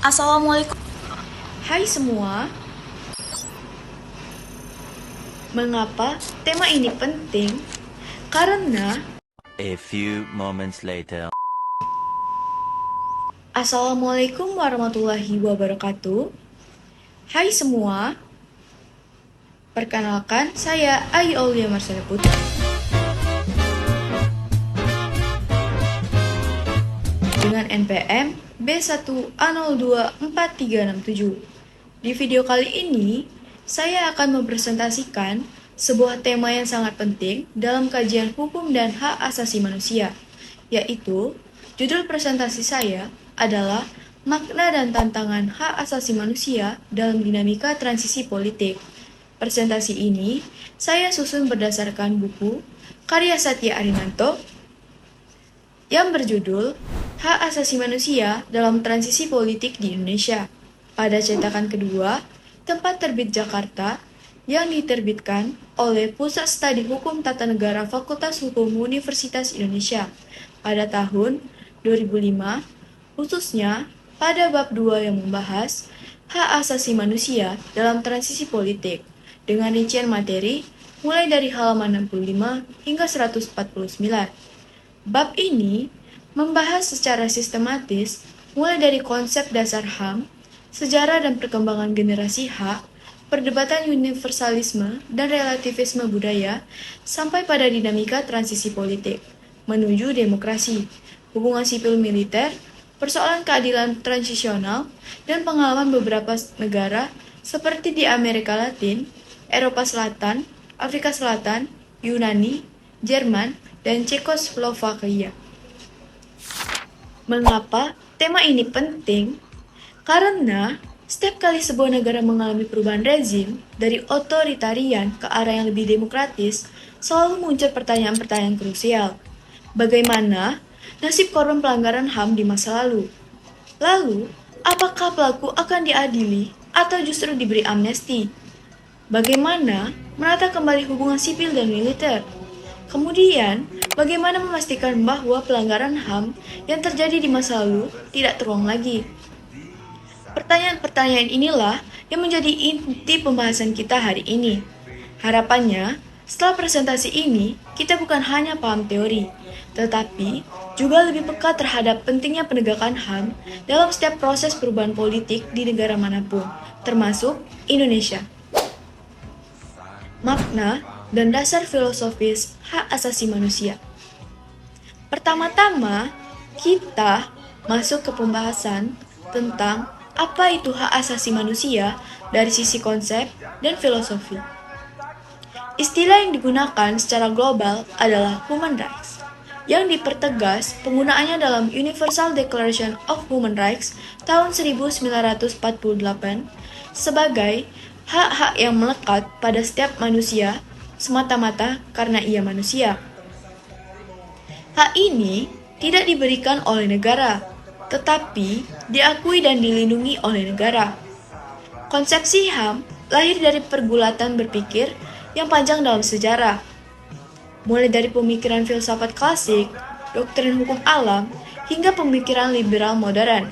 Assalamualaikum. Hai semua. Mengapa tema ini penting? Karena A few moments later. Assalamualaikum warahmatullahi wabarakatuh. Hai semua. Perkenalkan, saya Ayu Aulia Marsala Putri dengan NPM B1A024367. Di video kali ini, saya akan mempresentasikan sebuah tema yang sangat penting dalam kajian hukum dan hak asasi manusia, yaitu judul presentasi saya adalah Makna dan Tantangan Hak Asasi Manusia dalam Dinamika Transisi Politik. Presentasi ini saya susun berdasarkan buku karya Satya Arinanto yang berjudul Hak Asasi Manusia dalam Transisi Politik di Indonesia pada cetakan kedua, tempat terbit Jakarta, yang diterbitkan oleh Pusat Studi Hukum Tata Negara Fakultas Hukum Universitas Indonesia pada tahun 2005, khususnya pada bab 2 yang membahas hak asasi manusia dalam transisi politik dengan rincian materi mulai dari halaman 65 hingga 149. Bab ini membahas secara sistematis mulai dari konsep dasar HAM, sejarah dan perkembangan generasi hak, perdebatan universalisme dan relativisme budaya, sampai pada dinamika transisi politik menuju demokrasi, hubungan sipil militer, persoalan keadilan transisional, dan pengalaman beberapa negara seperti di Amerika Latin, Eropa Selatan, Afrika Selatan, Yunani, Jerman, dan Cekoslovakia. Mengapa tema ini penting? Karena setiap kali sebuah negara mengalami perubahan rezim dari otoritarian ke arah yang lebih demokratis, selalu muncul pertanyaan-pertanyaan krusial. Bagaimana nasib korban pelanggaran HAM di masa lalu? Lalu, apakah pelaku akan diadili atau justru diberi amnesti? Bagaimana menata kembali hubungan sipil dan militer? Kemudian, bagaimana memastikan bahwa pelanggaran HAM yang terjadi di masa lalu tidak terulang lagi? Pertanyaan-pertanyaan inilah yang menjadi inti pembahasan kita hari ini. Harapannya, setelah presentasi ini, kita bukan hanya paham teori, tetapi juga lebih peka terhadap pentingnya penegakan HAM dalam setiap proses perubahan politik di negara manapun, termasuk Indonesia. Makna dan dasar filosofis hak asasi manusia. Pertama-tama, kita masuk ke pembahasan tentang apa itu hak asasi manusia dari sisi konsep dan filosofi. Istilah yang digunakan secara global adalah human rights, yang dipertegas penggunaannya dalam Universal Declaration of Human Rights tahun 1948 sebagai hak-hak yang melekat pada setiap manusia semata-mata karena ia manusia. Hak ini tidak diberikan oleh negara, tetapi diakui dan dilindungi oleh negara. Konsepsi HAM lahir dari pergulatan berpikir yang panjang dalam sejarah, mulai dari pemikiran filsafat klasik, doktrin hukum alam, hingga pemikiran liberal modern.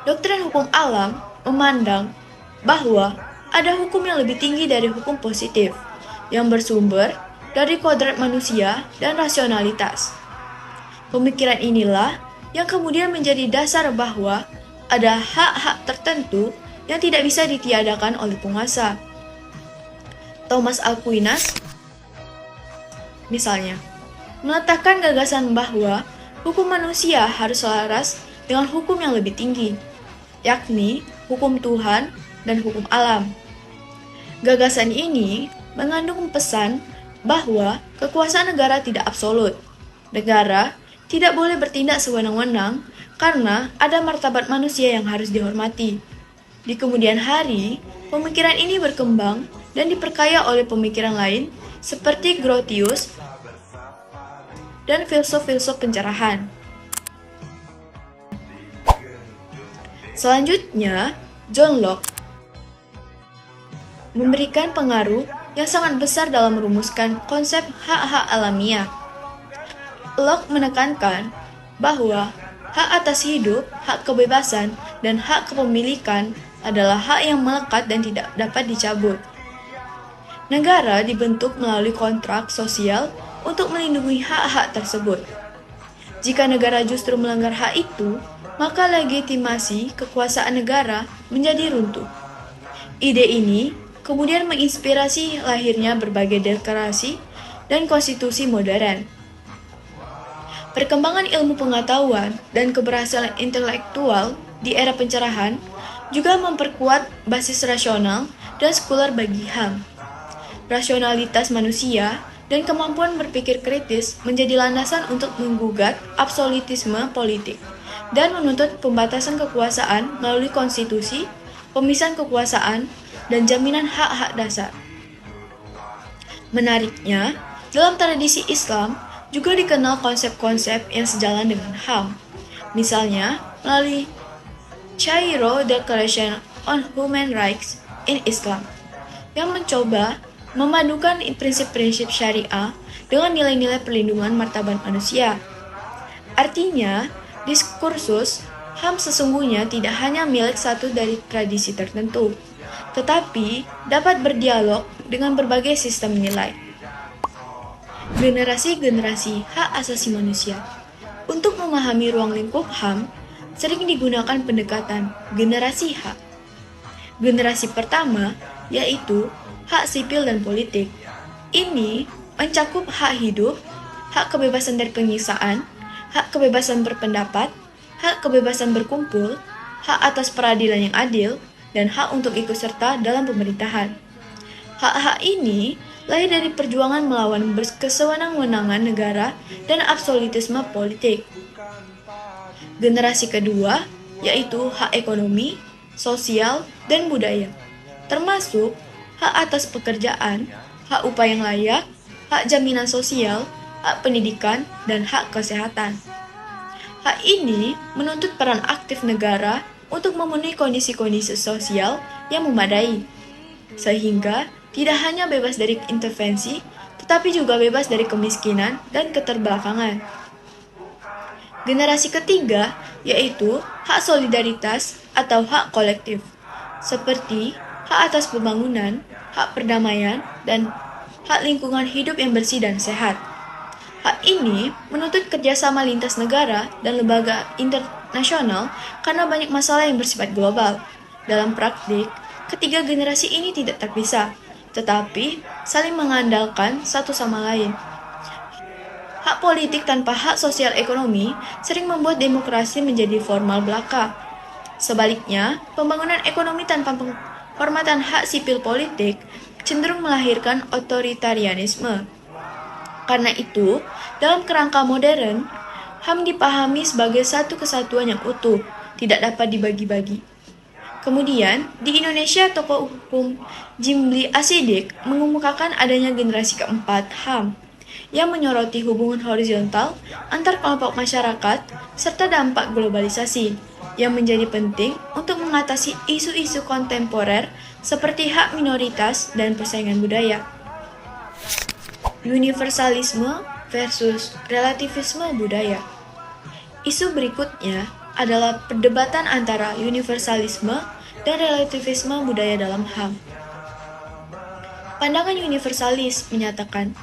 Doktrin hukum alam memandang bahwa ada hukum yang lebih tinggi dari hukum positif, yang bersumber dari kodrat manusia dan rasionalitas. Pemikiran inilah yang kemudian menjadi dasar bahwa ada hak-hak tertentu yang tidak bisa ditiadakan oleh penguasa. Thomas Aquinas, misalnya, meletakkan gagasan bahwa hukum manusia harus selaras dengan hukum yang lebih tinggi, yakni hukum Tuhan dan hukum alam. Gagasan ini mengandung pesan bahwa kekuasaan negara tidak absolut. Negara tidak boleh bertindak sewenang-wenang karena ada martabat manusia yang harus dihormati. Di kemudian hari, pemikiran ini berkembang dan diperkaya oleh pemikiran lain seperti Grotius dan filsuf-filsuf pencerahan. Selanjutnya, John Locke memberikan pengaruh yang sangat besar dalam merumuskan konsep hak-hak alamiah. Locke menekankan bahwa hak atas hidup, hak kebebasan, dan hak kepemilikan adalah hak yang melekat dan tidak dapat dicabut. Negara dibentuk melalui kontrak sosial untuk melindungi hak-hak tersebut. Jika negara justru melanggar hak itu, maka legitimasi kekuasaan negara menjadi runtuh. Ide ini kemudian menginspirasi lahirnya berbagai deklarasi dan konstitusi modern. Perkembangan ilmu pengetahuan dan keberhasilan intelektual di era pencerahan juga memperkuat basis rasional dan sekuler bagi HAM. Rasionalitas manusia dan kemampuan berpikir kritis menjadi landasan untuk menggugat absolutisme politik dan menuntut pembatasan kekuasaan melalui konstitusi, pemisahan kekuasaan, dan jaminan hak-hak dasar. Menariknya, dalam tradisi Islam juga dikenal konsep-konsep yang sejalan dengan HAM. Misalnya, melalui Cairo Declaration on Human Rights in Islam yang mencoba memadukan prinsip-prinsip syariah dengan nilai-nilai perlindungan martabat manusia. Artinya, diskursus HAM sesungguhnya tidak hanya milik satu dari tradisi tertentu, tetapi dapat berdialog dengan berbagai sistem nilai. Generasi-generasi hak asasi manusia. Untuk memahami ruang lingkup HAM, sering digunakan pendekatan generasi hak. Generasi pertama yaitu hak sipil dan politik. Ini mencakup hak hidup, hak kebebasan dari penyiksaan, hak kebebasan berpendapat, hak kebebasan berkumpul, hak atas peradilan yang adil, dan hak untuk ikut serta dalam pemerintahan. Hak-hak ini lahir dari perjuangan melawan kesewenang-wenangan negara dan absolutisme politik. Generasi kedua yaitu hak ekonomi, sosial, dan budaya, termasuk hak atas pekerjaan, hak upah yang layak, hak jaminan sosial, hak pendidikan, dan hak kesehatan. Hak ini menuntut peran aktif negara untuk memenuhi kondisi-kondisi sosial yang memadai, sehingga tidak hanya bebas dari intervensi, tetapi juga bebas dari kemiskinan dan keterbelakangan. Generasi ketiga yaitu hak solidaritas atau hak kolektif, seperti hak atas pembangunan, hak perdamaian, dan hak lingkungan hidup yang bersih dan sehat. Hak ini menuntut kerjasama lintas negara dan lembaga internasional karena banyak masalah yang bersifat global. Dalam praktik, ketiga generasi ini tidak terpisah, tetapi saling mengandalkan satu sama lain. Hak politik tanpa hak sosial ekonomi sering membuat demokrasi menjadi formal belaka. Sebaliknya, pembangunan ekonomi tanpa penghormatan hak sipil politik cenderung melahirkan otoritarianisme. Karena itu, dalam kerangka modern, HAM dipahami sebagai satu kesatuan yang utuh, tidak dapat dibagi-bagi. Kemudian, di Indonesia tokoh hukum Jimli Asidik mengemukakan adanya generasi keempat HAM yang menyoroti hubungan horizontal antar kelompok masyarakat serta dampak globalisasi yang menjadi penting untuk mengatasi isu-isu kontemporer seperti hak minoritas dan persaingan budaya. Universalisme versus relativisme budaya. Isu berikutnya adalah perdebatan antara universalisme dan relativisme budaya dalam HAM. Pandangan universalis menyatakan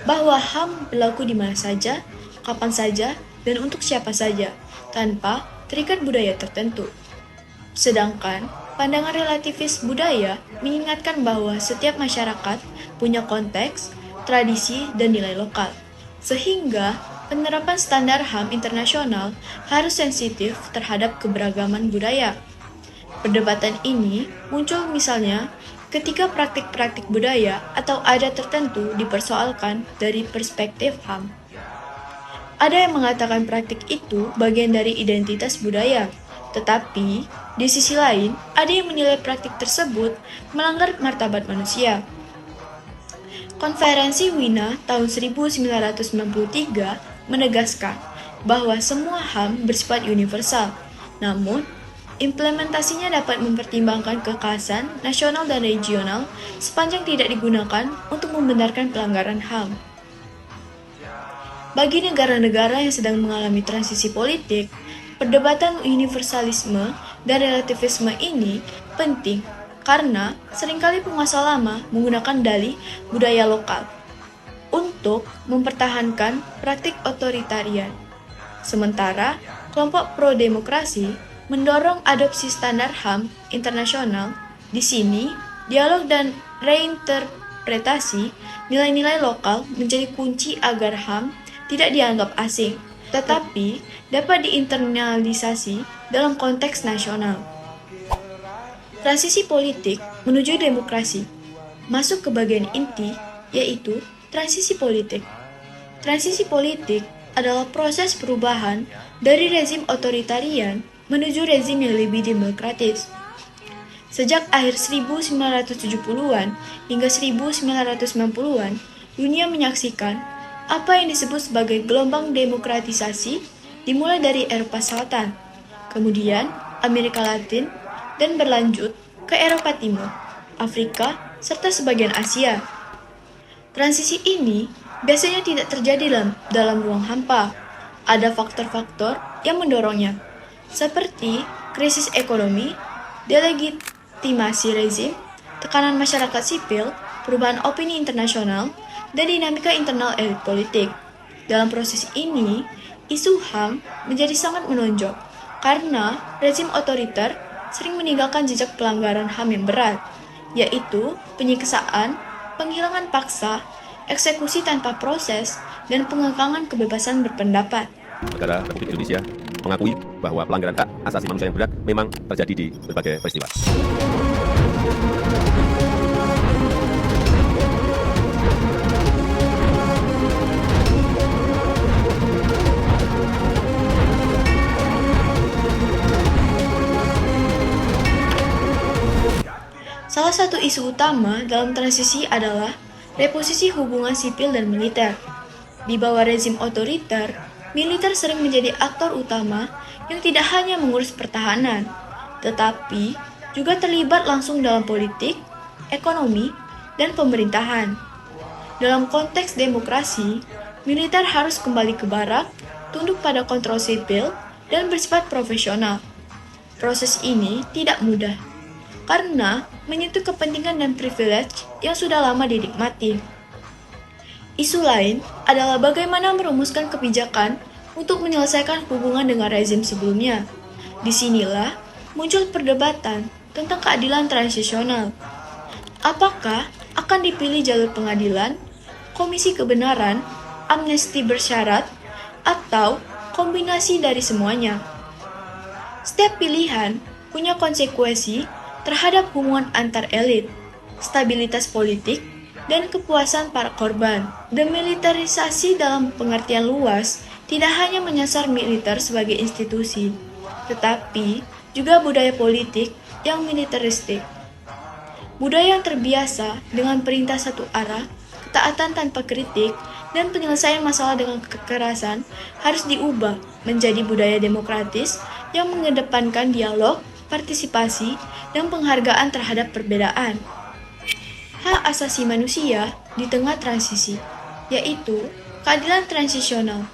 bahwa HAM berlaku di mana saja, kapan saja, dan untuk siapa saja, tanpa terikat budaya tertentu. Sedangkan pandangan relativis budaya mengingatkan bahwa setiap masyarakat punya konteks, tradisi, dan nilai lokal, sehingga penerapan standar HAM internasional harus sensitif terhadap keberagaman budaya. Perdebatan ini muncul misalnya ketika praktik-praktik budaya atau adat tertentu dipersoalkan dari perspektif HAM. Ada yang mengatakan praktik itu bagian dari identitas budaya, tetapi di sisi lain ada yang menilai praktik tersebut melanggar martabat manusia. Konferensi Wina tahun 1993 menegaskan bahwa semua HAM bersifat universal, namun implementasinya dapat mempertimbangkan kekhasan nasional dan regional sepanjang tidak digunakan untuk membenarkan pelanggaran HAM. Bagi negara-negara yang sedang mengalami transisi politik, perdebatan universalisme dan relativisme ini penting karena seringkali penguasa lama menggunakan dalih budaya lokal untuk mempertahankan praktik otoritarian. Sementara kelompok pro-demokrasi mendorong adopsi standar HAM internasional. Di sini, dialog dan reinterpretasi nilai-nilai lokal menjadi kunci agar HAM tidak dianggap asing, tetapi dapat diinternalisasi dalam konteks nasional. Transisi politik menuju demokrasi masuk ke bagian inti, yaitu transisi politik. Transisi politik adalah proses perubahan dari rezim otoritarian menuju rezim yang lebih demokratis. Sejak akhir 1970-an hingga 1990-an, dunia menyaksikan apa yang disebut sebagai gelombang demokratisasi dimulai dari Eropa Selatan, kemudian Amerika Latin, dan berlanjut ke Eropa Timur, Afrika, serta sebagian Asia. Transisi ini biasanya tidak terjadi dalam ruang hampa. Ada faktor-faktor yang mendorongnya, seperti krisis ekonomi, delegitimasi rezim, tekanan masyarakat sipil, perubahan opini internasional, dan dinamika internal elit politik. Dalam proses ini, isu HAM menjadi sangat menonjol karena rezim otoriter sering meninggalkan jejak pelanggaran HAM yang berat, yaitu penyiksaan, penghilangan paksa, eksekusi tanpa proses, dan pengekangan kebebasan berpendapat. Negara Republik Indonesia mengakui bahwa pelanggaran hak asasi manusia yang berat memang terjadi di berbagai peristiwa. Salah satu isu utama dalam transisi adalah reposisi hubungan sipil dan militer. Di bawah rezim otoriter, militer sering menjadi aktor utama yang tidak hanya mengurus pertahanan, tetapi juga terlibat langsung dalam politik, ekonomi, dan pemerintahan. Dalam konteks demokrasi, militer harus kembali ke barak, tunduk pada kontrol sipil, dan bersifat profesional. Proses ini tidak mudah, karena menyentuh kepentingan dan privilege yang sudah lama dinikmati. Isu lain adalah bagaimana merumuskan kebijakan untuk menyelesaikan hubungan dengan rezim sebelumnya. Disinilah muncul perdebatan tentang keadilan transisional. Apakah akan dipilih jalur pengadilan, komisi kebenaran, amnesti bersyarat, atau kombinasi dari semuanya? Setiap pilihan punya konsekuensi terhadap hubungan antar elit, stabilitas politik, dan kepuasan para korban. Demilitarisasi dalam pengertian luas tidak hanya menyasar militer sebagai institusi, tetapi juga budaya politik yang militeristik. Budaya yang terbiasa dengan perintah satu arah, ketaatan tanpa kritik, dan penyelesaian masalah dengan kekerasan harus diubah menjadi budaya demokratis yang mengedepankan dialog, partisipasi, dan penghargaan terhadap perbedaan. Hak asasi manusia di tengah transisi, yaitu keadilan transisional.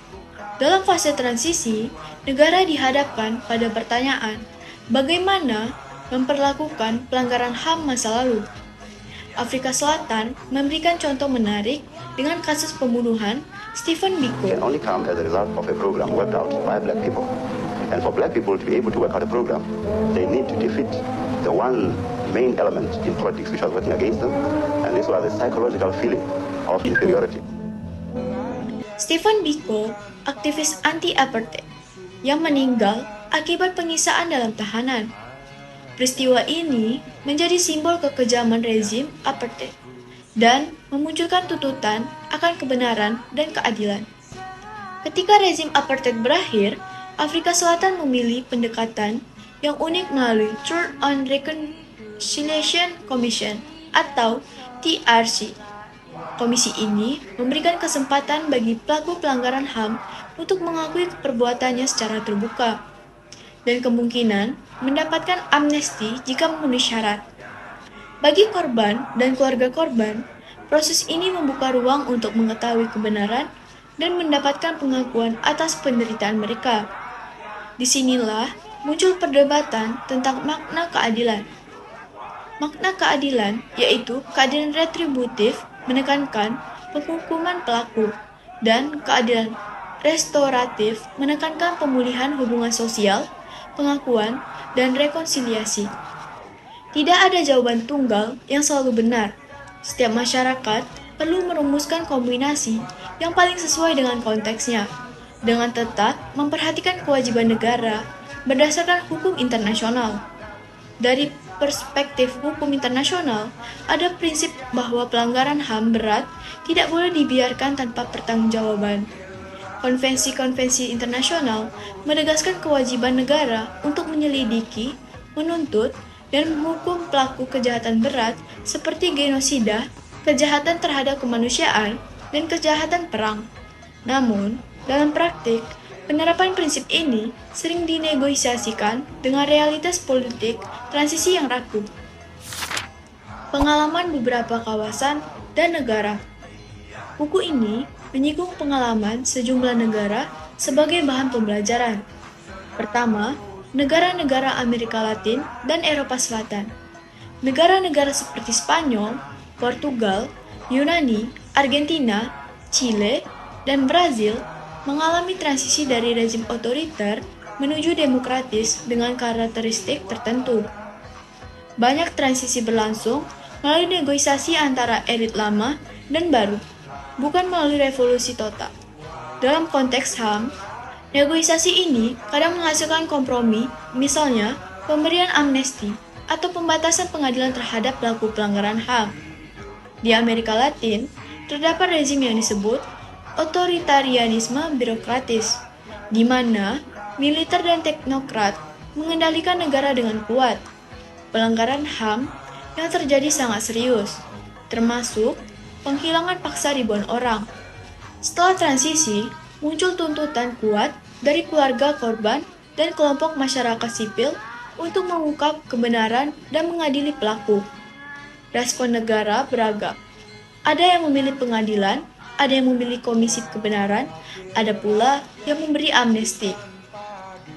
Dalam fase transisi, negara dihadapkan pada pertanyaan, bagaimana memperlakukan pelanggaran HAM masa lalu. Afrika Selatan memberikan contoh menarik dengan kasus pembunuhan Stephen Biko. Can only come as a result of a program worked out by black people. And for black people to be able to work out a program, they need to defeat the one main element in politics which was working against them, and this was a psychological feeling of inferiority. Stephen Biko, aktivis anti-apartheid, yang meninggal akibat penyiksaan dalam tahanan. Peristiwa ini menjadi simbol kekejaman rezim apartheid dan memunculkan tuntutan akan kebenaran dan keadilan. Ketika rezim apartheid berakhir, Afrika Selatan memilih pendekatan yang unik melalui Truth and Reconciliation Commission atau TRC. Komisi ini memberikan kesempatan bagi pelaku pelanggaran HAM untuk mengakui perbuatannya secara terbuka dan kemungkinan mendapatkan amnesti jika memenuhi syarat. Bagi korban dan keluarga korban, proses ini membuka ruang untuk mengetahui kebenaran dan mendapatkan pengakuan atas penderitaan mereka. Disinilah muncul perdebatan tentang makna keadilan. Makna keadilan yaitu keadilan retributif menekankan penghukuman pelaku dan keadilan restoratif menekankan pemulihan hubungan sosial, pengakuan, dan rekonsiliasi. Tidak ada jawaban tunggal yang selalu benar. Setiap masyarakat perlu merumuskan kombinasi yang paling sesuai dengan konteksnya, dengan tetap memperhatikan kewajiban negara berdasarkan hukum internasional. Dari perspektif hukum internasional, ada prinsip bahwa pelanggaran HAM berat tidak boleh dibiarkan tanpa pertanggungjawaban. Konvensi-konvensi internasional menegaskan kewajiban negara untuk menyelidiki, menuntut, dan menghukum pelaku kejahatan berat seperti genosida, kejahatan terhadap kemanusiaan, dan kejahatan perang. Namun, dalam praktik, penerapan prinsip ini sering dinegosiasikan dengan realitas politik transisi yang rapuh. Pengalaman beberapa kawasan dan negara. Buku ini menyinggung pengalaman sejumlah negara sebagai bahan pembelajaran. Pertama, negara-negara Amerika Latin dan Eropa Selatan. Negara-negara seperti Spanyol, Portugal, Yunani, Argentina, Chile, dan Brazil mengalami transisi dari rezim otoriter menuju demokratis dengan karakteristik tertentu. Banyak transisi berlangsung melalui negosiasi antara elit lama dan baru, bukan melalui revolusi total. Dalam konteks HAM, negosiasi ini kadang menghasilkan kompromi, misalnya pemberian amnesti atau pembatasan pengadilan terhadap pelaku pelanggaran HAM. Di Amerika Latin, terdapat rezim yang disebut otoritarianisme birokratis, di mana militer dan teknokrat mengendalikan negara dengan kuat. Pelanggaran HAM yang terjadi sangat serius, termasuk penghilangan paksa ribuan orang. Setelah transisi, muncul tuntutan kuat dari keluarga korban dan kelompok masyarakat sipil untuk mengungkap kebenaran dan mengadili pelaku. Respon negara beragam. Ada yang memilih pengadilan, ada yang memilih komisi kebenaran, ada pula yang memberi amnesti.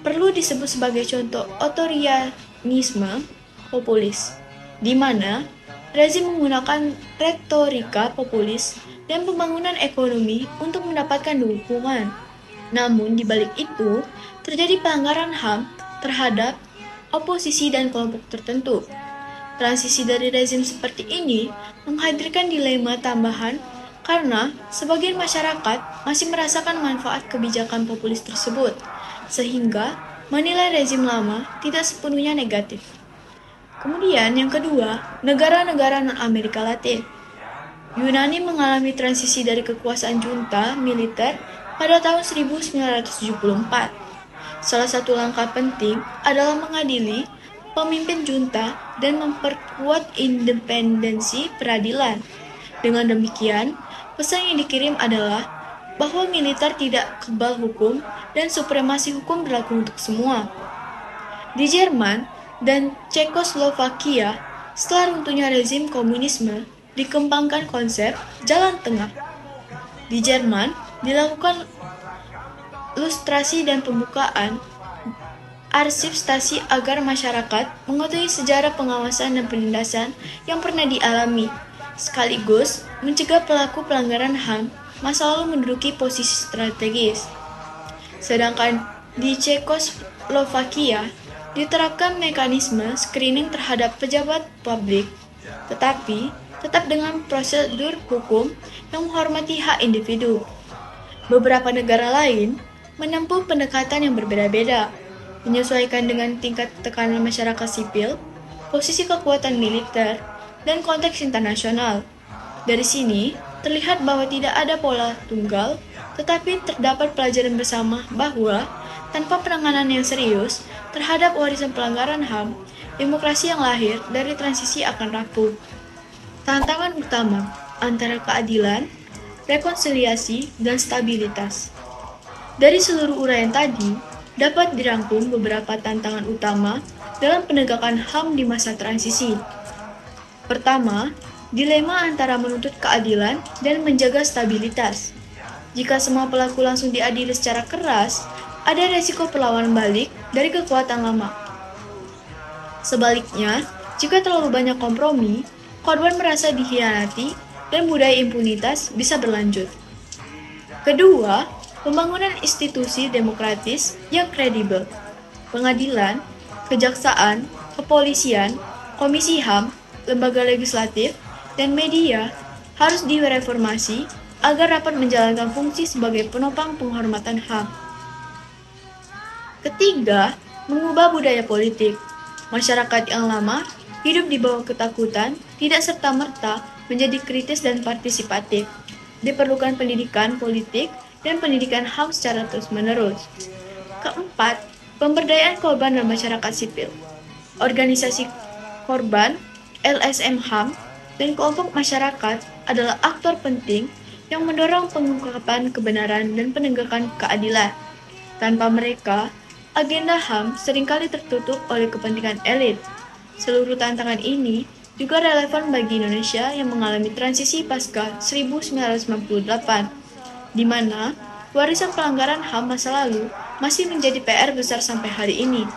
Perlu disebut sebagai contoh otoritarianisme populis, di mana rezim menggunakan retorika populis dan pembangunan ekonomi untuk mendapatkan dukungan. Namun di balik itu, terjadi pelanggaran HAM terhadap oposisi dan kelompok tertentu. Transisi dari rezim seperti ini menghadirkan dilema tambahan karena sebagian masyarakat masih merasakan manfaat kebijakan populis tersebut, sehingga menilai rezim lama tidak sepenuhnya negatif. Kemudian yang kedua, negara-negara non-Amerika Latin. Yunani mengalami transisi dari kekuasaan junta militer pada tahun 1974. Salah satu langkah penting adalah mengadili pemimpin junta dan memperkuat independensi peradilan. Dengan demikian, pesan yang dikirim adalah bahwa militer tidak kebal hukum dan supremasi hukum berlaku untuk semua. Di Jerman dan Cekoslovakia, setelah runtuhnya rezim komunisme, dikembangkan konsep jalan tengah. Di Jerman, dilakukan lustrasi dan pembukaan arsip stasi agar masyarakat mengetahui sejarah pengawasan dan penindasan yang pernah dialami, sekaligus mencegah pelaku pelanggaran HAM masa lalu menduduki posisi strategis. Sedangkan di Cekoslovakia diterapkan mekanisme screening terhadap pejabat publik, tetapi tetap dengan prosedur hukum yang menghormati hak individu. Beberapa negara lain menempuh pendekatan yang berbeda-beda, menyesuaikan dengan tingkat tekanan masyarakat sipil, posisi kekuatan militer, dan konteks internasional. Dari sini, terlihat bahwa tidak ada pola tunggal, tetapi terdapat pelajaran bersama bahwa tanpa penanganan yang serius terhadap warisan pelanggaran HAM, demokrasi yang lahir dari transisi akan rapuh. Tantangan utama antara keadilan, rekonsiliasi, dan stabilitas. Dari seluruh uraian tadi, dapat dirangkum beberapa tantangan utama dalam penegakan HAM di masa transisi. Pertama, dilema antara menuntut keadilan dan menjaga stabilitas. Jika semua pelaku langsung diadili secara keras, ada resiko perlawanan balik dari kekuatan lama. Sebaliknya, jika terlalu banyak kompromi, korban merasa dikhianati dan budaya impunitas bisa berlanjut. Kedua, pembangunan institusi demokratis yang kredibel. Pengadilan, kejaksaan, kepolisian, komisi HAM, lembaga legislatif, dan media harus direformasi agar dapat menjalankan fungsi sebagai penopang penghormatan HAM. Ketiga, mengubah budaya politik. Masyarakat yang lama hidup di bawah ketakutan tidak serta-merta menjadi kritis dan partisipatif. Diperlukan pendidikan politik dan pendidikan HAM secara terus-menerus. Keempat, pemberdayaan korban dan masyarakat sipil. Organisasi korban, LSM HAM, dan kelompok masyarakat adalah aktor penting yang mendorong pengungkapan kebenaran dan penegakan keadilan. Tanpa mereka, agenda HAM seringkali tertutup oleh kepentingan elit. Seluruh tantangan ini juga relevan bagi Indonesia yang mengalami transisi pasca 1998, di mana warisan pelanggaran HAM masa lalu masih menjadi PR besar sampai hari ini.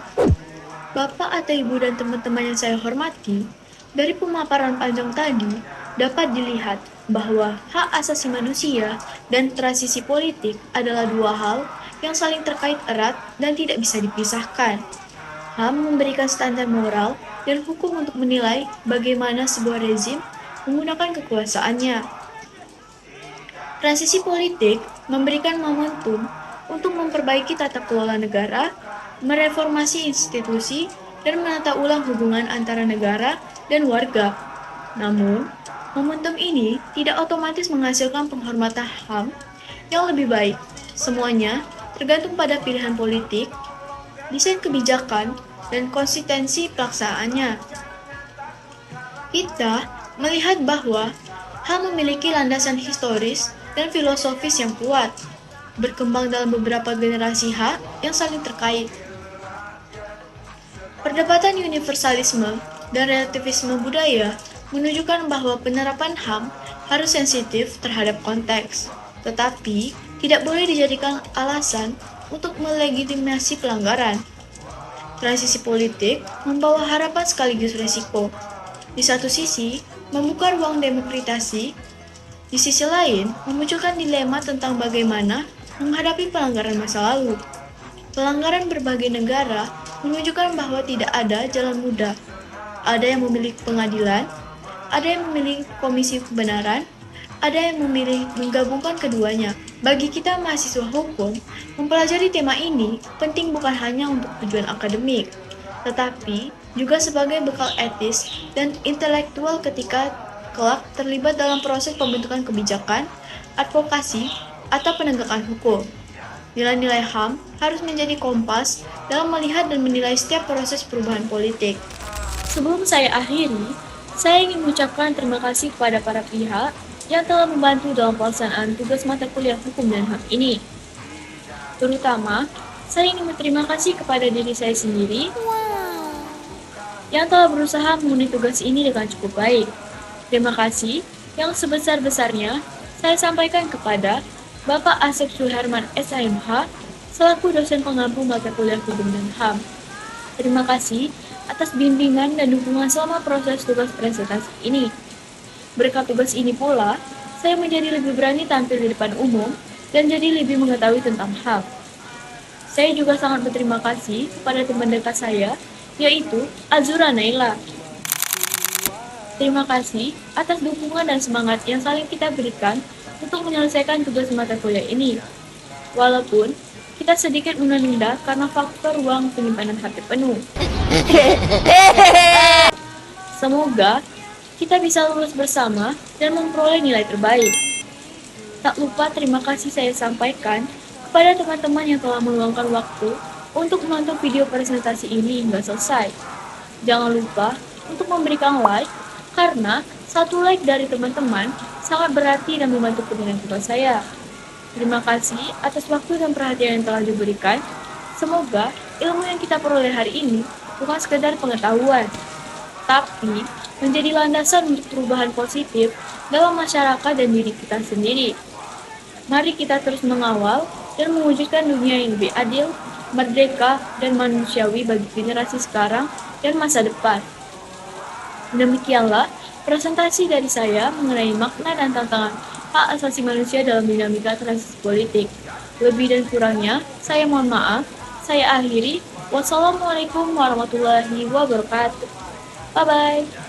Bapak atau Ibu dan teman-teman yang saya hormati, dari pemaparan panjang tadi dapat dilihat bahwa hak asasi manusia dan transisi politik adalah dua hal yang saling terkait erat dan tidak bisa dipisahkan. HAM memberikan standar moral dan hukum untuk menilai bagaimana sebuah rezim menggunakan kekuasaannya. Transisi politik memberikan momentum untuk memperbaiki tata kelola negara, mereformasi institusi, dan menata ulang hubungan antara negara dan warga. Namun, momentum ini tidak otomatis menghasilkan penghormatan HAM yang lebih baik. Semuanya tergantung pada pilihan politik, desain kebijakan, dan konsistensi pelaksanaannya. Kita melihat bahwa HAM memiliki landasan historis dan filosofis yang kuat, berkembang dalam beberapa generasi hak yang saling terkait. Perdebatan universalisme dan relativisme budaya menunjukkan bahwa penerapan HAM harus sensitif terhadap konteks, tetapi tidak boleh dijadikan alasan untuk melegitimasi pelanggaran. Transisi politik membawa harapan sekaligus risiko. Di satu sisi, membuka ruang demokratisasi, di sisi lain, memunculkan dilema tentang bagaimana menghadapi pelanggaran masa lalu. Pelanggaran berbagai negara menunjukkan bahwa tidak ada jalan mudah. Ada yang memilih pengadilan, ada yang memilih komisi kebenaran, ada yang memilih menggabungkan keduanya. Bagi kita mahasiswa hukum, mempelajari tema ini penting bukan hanya untuk tujuan akademik, tetapi juga sebagai bekal etis dan intelektual ketika kelak terlibat dalam proses pembentukan kebijakan, advokasi, atau penegakan hukum. Nilai-nilai HAM harus menjadi kompas dalam melihat dan menilai setiap proses perubahan politik. Sebelum saya akhiri, saya ingin mengucapkan terima kasih kepada para pihak yang telah membantu dalam pelaksanaan tugas mata kuliah hukum dan HAM ini. Terutama, saya ingin berterima kasih kepada diri saya sendiri yang telah berusaha memenuhi tugas ini dengan cukup baik. Terima kasih yang sebesar-besarnya saya sampaikan kepada Bapak Asep Suherman SHMH selaku dosen pengampu mata kuliah hukum dan HAM. Terima kasih atas bimbingan dan dukungan selama proses tugas presentasi ini. Berkat tugas ini pula, saya menjadi lebih berani tampil di depan umum dan jadi lebih mengetahui tentang HAM. Saya juga sangat berterima kasih kepada teman dekat saya, yaitu Azura Naila. Terima kasih atas dukungan dan semangat yang saling kita berikan untuk menyelesaikan tugas mata kuliah ini. Walaupun kita sedikit menunda karena faktor ruang penyimpanan HP penuh. Semoga kita bisa lulus bersama dan memperoleh nilai terbaik. Tak lupa terima kasih saya sampaikan kepada teman-teman yang telah meluangkan waktu untuk menonton video presentasi ini hingga selesai. Jangan lupa untuk memberikan like, karena satu like dari teman-teman sangat berarti dan membantu penulisan tugas saya. Terima kasih atas waktu dan perhatian yang telah diberikan. Semoga ilmu yang kita peroleh hari ini bukan sekedar pengetahuan, tapi menjadi landasan untuk perubahan positif dalam masyarakat dan diri kita sendiri. Mari kita terus mengawal dan mewujudkan dunia yang lebih adil, merdeka, dan manusiawi bagi generasi sekarang dan masa depan. Demikianlah presentasi dari saya mengenai makna dan tantangan hak asasi manusia dalam dinamika transisi politik. Lebih dan kurangnya, saya mohon maaf. Saya akhiri. Wassalamualaikum warahmatullahi wabarakatuh. Bye-bye.